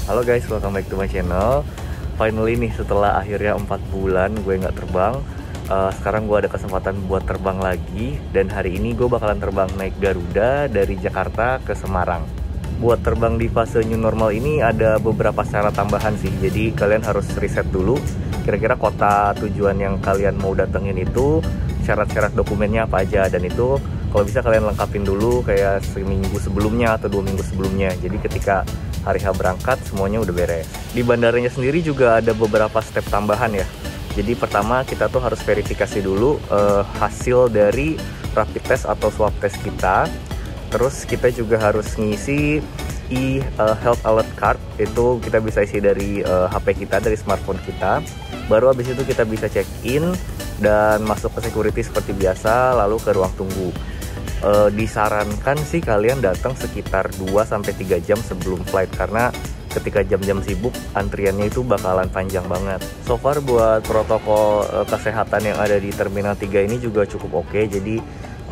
Halo guys, welcome back to my channel. Finally nih, setelah akhirnya 4 bulan gue nggak terbang, sekarang gue ada kesempatan buat terbang lagi. Dan hari ini gue bakalan terbang naik Garuda dari Jakarta ke Semarang. Buat terbang di fase new normal ini ada beberapa syarat tambahan sih. Jadi kalian harus riset dulu kira-kira kota tujuan yang kalian mau datengin itu syarat-syarat dokumennya apa aja. Dan itu kalau bisa kalian lengkapin dulu kayak seminggu sebelumnya atau 2 minggu sebelumnya. Jadi ketika hari H berangkat semuanya udah beres. Di bandaranya sendiri juga ada beberapa step tambahan ya. Jadi pertama kita tuh harus verifikasi dulu hasil dari rapid test atau swab test kita. Terus kita juga harus ngisi health alert card. Itu kita bisa isi dari HP kita, dari smartphone kita. Baru habis itu kita bisa check in dan masuk ke security seperti biasa, lalu ke ruang tunggu. Disarankan sih kalian datang sekitar 2-3 jam sebelum flight, karena ketika jam-jam sibuk antriannya itu bakalan panjang banget. So far buat protokol kesehatan yang ada di Terminal 3 ini juga cukup oke. Jadi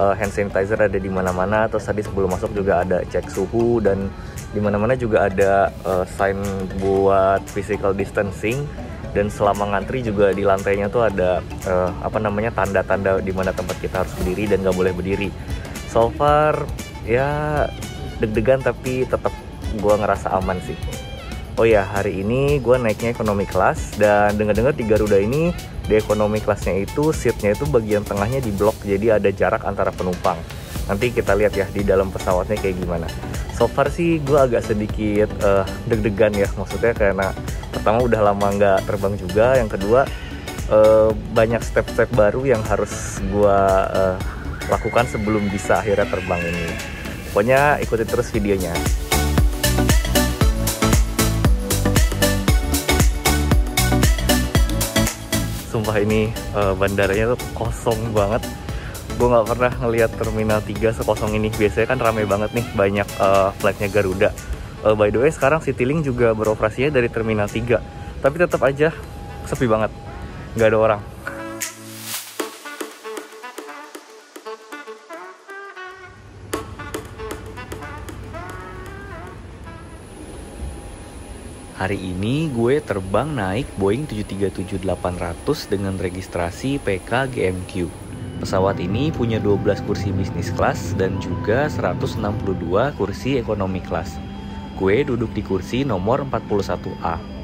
hand sanitizer ada di mana-mana. Terus tadi sebelum masuk juga ada cek suhu, dan di mana-mana juga ada sign buat physical distancing. Dan selama ngantri juga di lantainya tuh ada tanda-tanda di mana tempat kita harus berdiri dan nggak boleh berdiri. So far ya deg-degan, tapi tetap gue ngerasa aman sih. Oh ya, hari ini gue naiknya economy class, dan dengar-dengar di Garuda ini di economy classnya itu seatnya itu bagian tengahnya di blok, jadi ada jarak antara penumpang. Nanti kita lihat ya di dalam pesawatnya kayak gimana. So far sih gue agak sedikit deg-degan ya, maksudnya karena pertama udah lama nggak terbang juga, yang kedua banyak step-step baru yang harus gue lakukan sebelum bisa akhirnya terbang ini. Pokoknya ikuti terus videonya. Sumpah ini bandaranya tuh kosong banget. Gue nggak pernah ngelihat Terminal 3 sekosong ini. Biasanya kan rame banget nih, banyak flightnya Garuda. By the way, sekarang Citylink juga beroperasinya dari Terminal 3. Tapi tetap aja sepi banget, nggak ada orang. Hari ini gue terbang naik Boeing 737-800 dengan registrasi PKGMQ. Pesawat ini punya 12 kursi bisnis kelas dan juga 162 kursi ekonomi kelas. Gue duduk di kursi nomor 41A.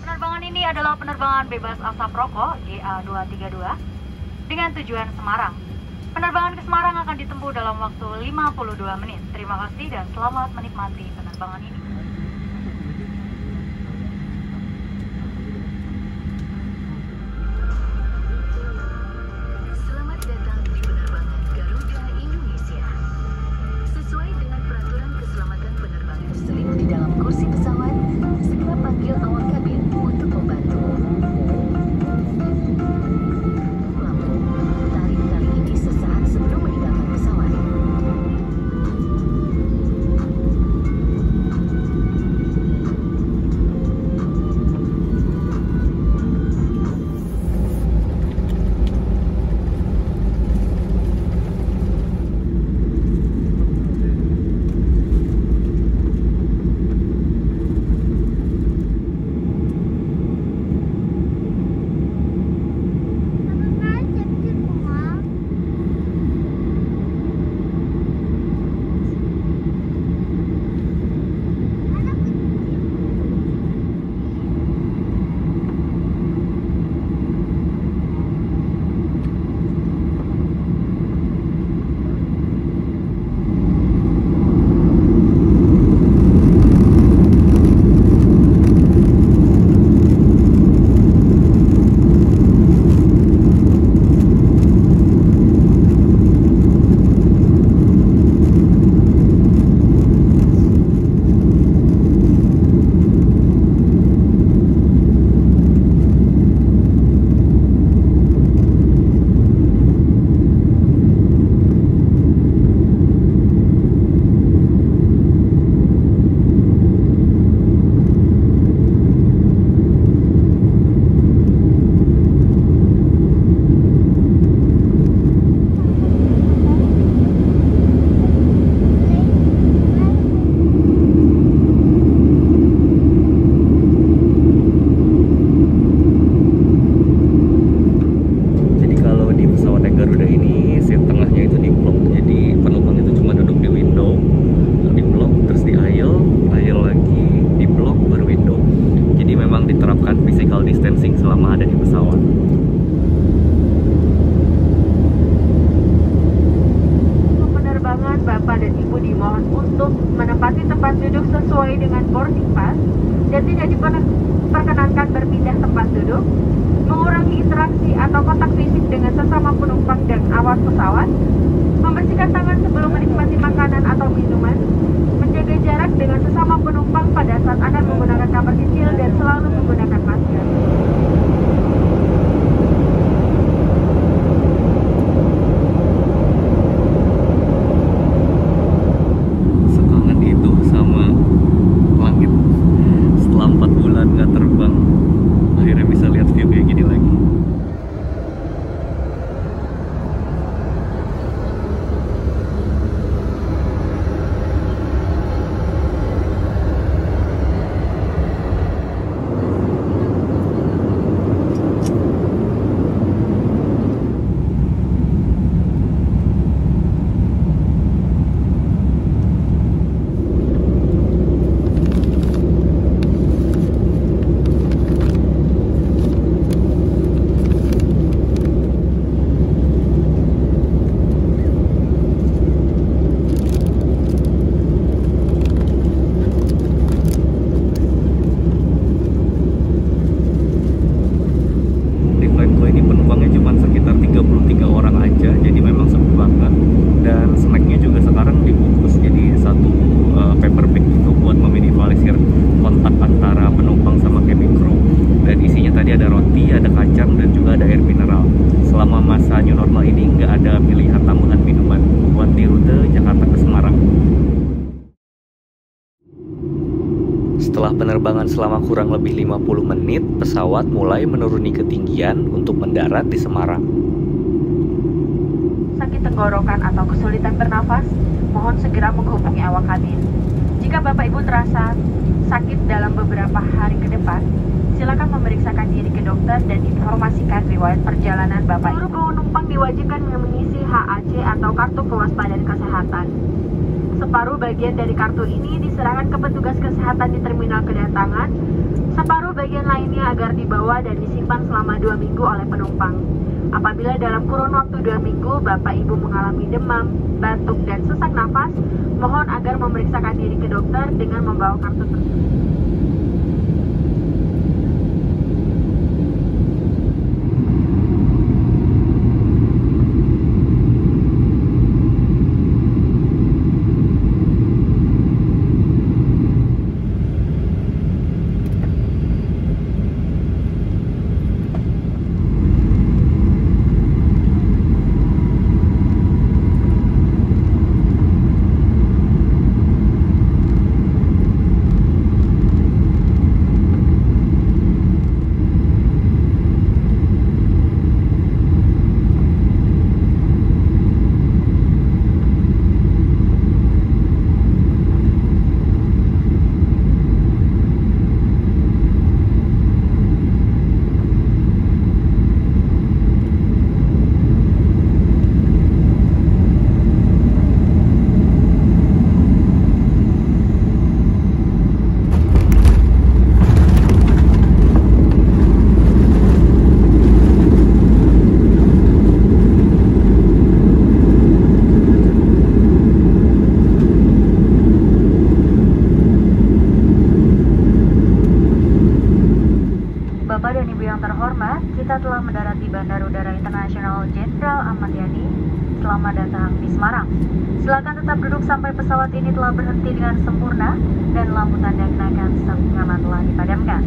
Penerbangan ini adalah penerbangan bebas asap rokok GA232 dengan tujuan Semarang. Penerbangan ke Semarang akan ditempuh dalam waktu 52 menit. Terima kasih dan selamat menikmati penerbangan ini. Selamat datang di penerbangan Garuda Indonesia. Sesuai dengan peraturan keselamatan penerbangan terselip di dalam kursi pesawat, segera panggil awak kabin untuk membantu. Lampu, tarik tali ini sesaat sebelum meninggalkan pesawat. Ibu dimohon untuk menempati tempat duduk sesuai dengan boarding pass dan tidak diperkenankan berpindah tempat duduk, mengurangi interaksi atau kontak fisik dengan sesama penumpang dan awak pesawat, membersihkan tangan sebelum menikmati makanan atau minuman, menjaga jarak dengan sesama penumpang pada saat Anda menggunakan kamar kecil dan selalu menggunakan masker. Sekangen itu sama langit. Setelah 4 bulan nggak terbang, akhirnya bisa lihat view kayak gini lagi. Di flight gue ini penumpangnya cuma sekitar 33 orang aja, jadi memang sepi banget. Dan snacknya juga sekarang dibungkus jadi satu paper bag itu buat meminimalisir kontak antara penumpang sama cabin crew. Dan isinya tadi ada roti, ada kacang, dan juga ada air mineral. Selama masa new normal ini nggak ada pilihan tambahan minuman buat di rute Jakarta ke Semarang. Setelah penerbangan selama kurang lebih 50 menit, pesawat mulai menuruni ketinggian untuk mendarat di Semarang. Sakit tenggorokan atau kesulitan bernafas, mohon segera menghubungi awak kabin. Jika Bapak Ibu terasa sakit dalam beberapa hari ke depan, silakan memeriksakan diri ke dokter dan informasikan riwayat perjalanan Bapak Ibu. Seluruh penumpang diwajibkan mengisi HAC atau Kartu Kewaspadaan Kesehatan. Separuh bagian dari kartu ini diserahkan ke petugas kesehatan di terminal kedatangan, separuh bagian lainnya agar dibawa dan disimpan selama 2 minggu oleh penumpang. Apabila dalam kurun waktu 2 minggu Bapak Ibu mengalami demam, batuk, dan sesak nafas, mohon agar memeriksakan diri ke dokter dengan membawa kartu tersebut. kita telah mendarat di Bandara Udara Internasional Jenderal Ahmad Yani. Selamat datang di Semarang. Silakan tetap duduk sampai pesawat ini telah berhenti dengan sempurna dan lampu tanda kenakan sabuk pengaman telah dipadamkan.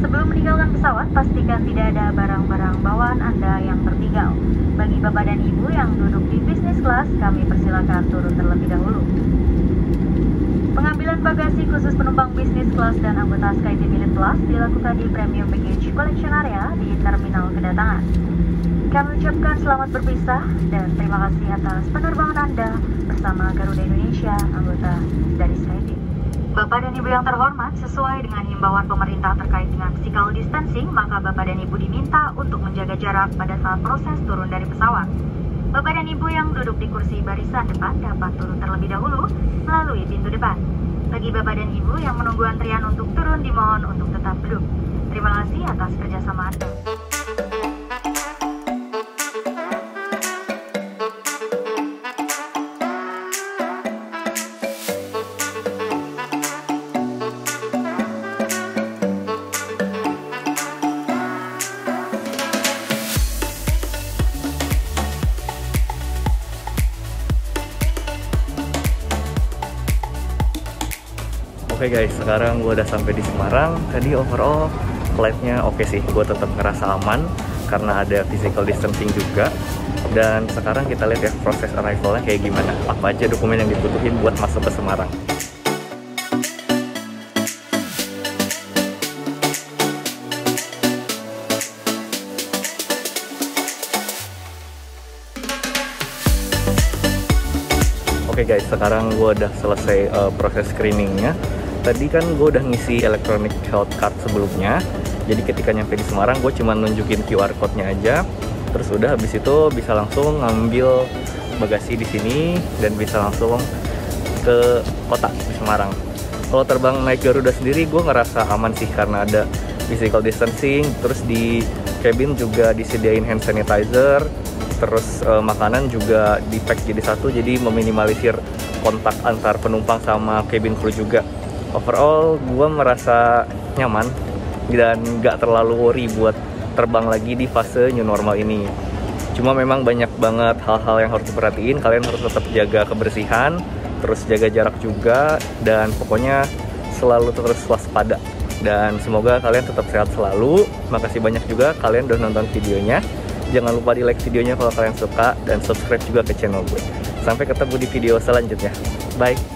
Sebelum meninggalkan pesawat, pastikan tidak ada barang-barang bawaan Anda yang tertinggal. Bagi Bapak dan Ibu yang duduk di bisnis kelas, kami persilakan turun terlebih dahulu. Pengambilan bagasi khusus penumpang bisnis kelas dan anggota SkyTeam Elite Plus dilakukan di Premium Baggage Collection Area di terminal kedatangan. Kami ucapkan selamat berpisah dan terima kasih atas penerbangan Anda bersama Garuda Indonesia, anggota dari SkyTeam. Bapak dan Ibu yang terhormat, sesuai dengan himbauan pemerintah terkait dengan physical distancing, maka Bapak dan Ibu diminta untuk menjaga jarak pada saat proses turun dari pesawat. Bapak dan Ibu yang duduk di kursi barisan depan dapat turun terlebih dahulu melalui pintu depan. Bagi Bapak dan Ibu yang menunggu antrian untuk turun, dimohon untuk tetap duduk. Terima kasih atas kerjasama Anda. Oke guys, sekarang gue udah sampai di Semarang. Tadi overall flight-nya oke sih, gue tetap ngerasa aman karena ada physical distancing juga. Dan sekarang kita lihat ya proses arrival-nya kayak gimana, apa aja dokumen yang dibutuhin buat masuk ke Semarang. Oke guys, sekarang gue udah selesai proses screeningnya. Tadi kan gue udah ngisi electronic health card sebelumnya. Jadi ketika nyampe di Semarang, gue cuma nunjukin QR code-nya aja. Terus udah habis itu bisa langsung ngambil bagasi di sini dan bisa langsung ke kota di Semarang. Kalau terbang naik Garuda sendiri, gue ngerasa aman sih karena ada physical distancing. Terus di cabin juga disediain hand sanitizer. Terus makanan juga di-pack jadi satu, jadi meminimalisir kontak antar penumpang sama cabin crew juga. Overall, gue merasa nyaman dan gak terlalu worry buat terbang lagi di fase new normal ini. Cuma memang banyak banget hal-hal yang harus diperhatiin. Kalian harus tetap jaga kebersihan, terus jaga jarak juga, dan pokoknya selalu terus waspada. Dan semoga kalian tetap sehat selalu. Makasih banyak juga kalian udah nonton videonya. Jangan lupa di like videonya kalau kalian suka, dan subscribe juga ke channel gue. Sampai ketemu di video selanjutnya. Bye!